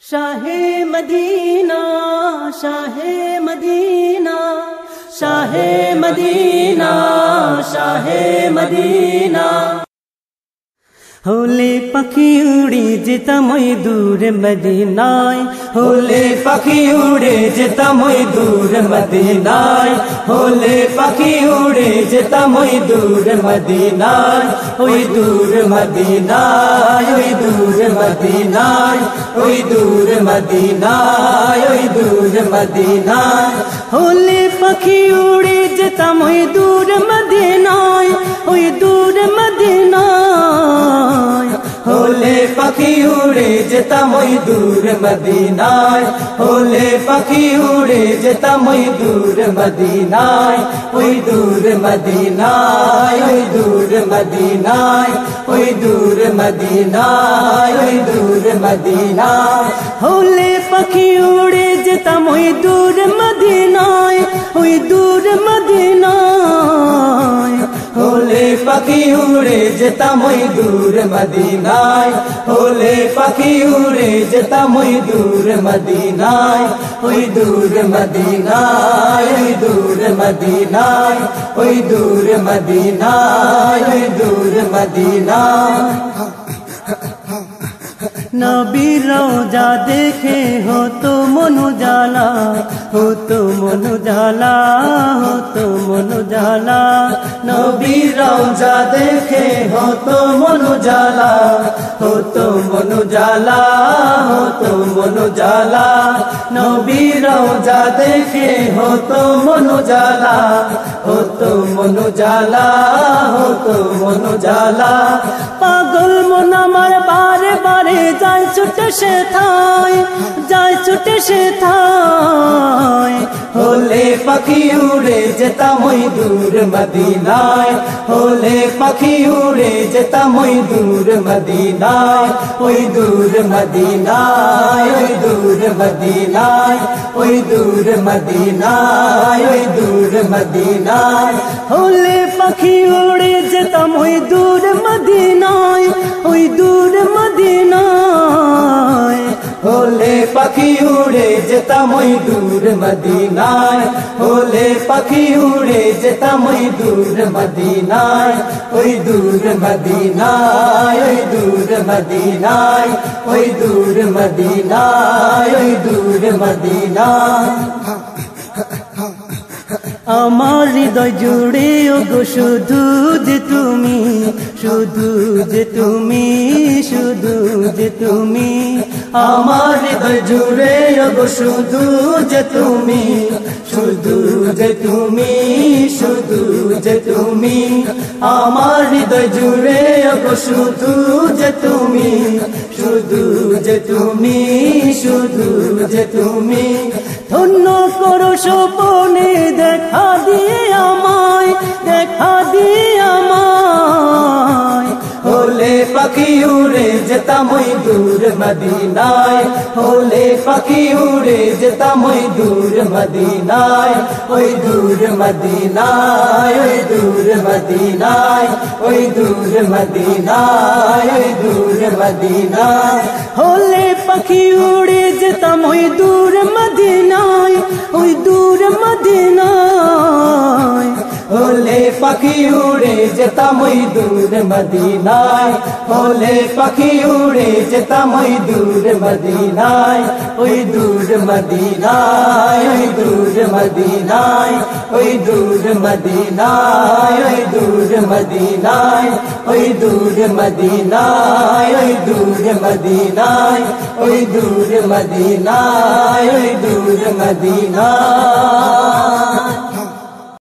Shah Medina Shah Medina Shah Medina Shah Medina होले पाखी उड़े जेताम ओई दूर मदीनाय होले पाखी उड़े जेताम ओई दूर मदीनाय होले पाखी उड़े जेताम ओई दूर मदीनाय ओई दूर मदीनाय ओई दूर मदीनाय ओई दूर मदीनाय ओई दूर मदीनाय होले पाखी उड़े जेताम ओई दूर मदीनाय ओई दूर मदीनाय होले पाखी उड़े जेताम ओई दूर मदीनाय होले पाखी उड़े जेताम ओई दूर मदीनाय ओई दूर मदीनाय ओई दूर मदीनाय ओई दूर मदीनाय ओई दूर मदीनाय होले पाखी उड़े जेताम ओई दूर मदीनाय ओई दूर मदीनाय होले पाखी उड़े जेताम ओई दूर मदीनाय होले पाखी उड़े जेताम ओई दूर मदीनाय ओई दूर मदीनाय ओई दूर मदीनाय ओई दूर मदीनाय ओई दूर मदीनाय नबी रोजा देखे हो तो मन उजाला हो तो मन उजाला हो तो मन उजाला नबी रोजा देखे हो तो मन उजाला हो तो मन उजाला हो तो मन उजाला नबी रोजा देखे हो तो मन उजाला हो तो मन उजाला हो तो मन उजाला पागल मन আমার बारे बारे যায় ছুটে সে থায় যায় ছুটে সে থায় होले पाखी उड़े जेताम ओई दूर मदीनाय होले पाखी उड़े जेताम ओई दूर मदीनाय ओई दूर मदीनाय ओई दूर मदीनाय ओई दूर मदीनाय ओई दूर मदीनाय होले पाखी उड़े जेताम ओई दूर मदीनाय ओई दूर मदीनाय होले पाखी उड़े जेताम ओई दूर मदीनाय होले पाखी उड़े जेताम ओई दूर मदीनाय ओई दूर मदीनाय ओई दूर मदीनाय ओई दूर मदीनाय ओई दूर मदीनाय আমার হৃদয় জুড়ে ওগো শুধু যে তুমি শুধু যে তুমি শুধু যে তুমি আমার হৃদয় জুড়ে ওগো শুধু যে তুমি শুধু যে তুমি শুধু যে তুমি আমার হৃদয় জুড়ে ওগো শুধু যে তুমি শুধু যে তুমি শুধু যে তুমি ধন্য করো স্বপনে দেখা দিয়ে আমায় দেখা দিয়ে আমায় होले पाखी उड़े जेताम ओई दूर मदीनाय होले पाखी उड़े जेताम ओई दूर मदीनाय ओई दूर मदीनाय ओई दूर मदीनाय ओई दूर मदीनाय ओई दूर मदीनाय होले पाखी उड़े जेताम ओई दूर मदीनाय ओई दूर मदीनाय होले पाखी उड़े जेताम ओई दूर मदीनाय होले पाखी उड़े जेताम ओई दूर मदीनाय ओई दूर मदीनाय ओई दूर मदीनाय ओई दूर मदीनाय ओई दूर मदीनाय ओई दूर मदीनाय ओई दूर मदीनाय ओई दूर मदीनाय ओई दूर मदीनाय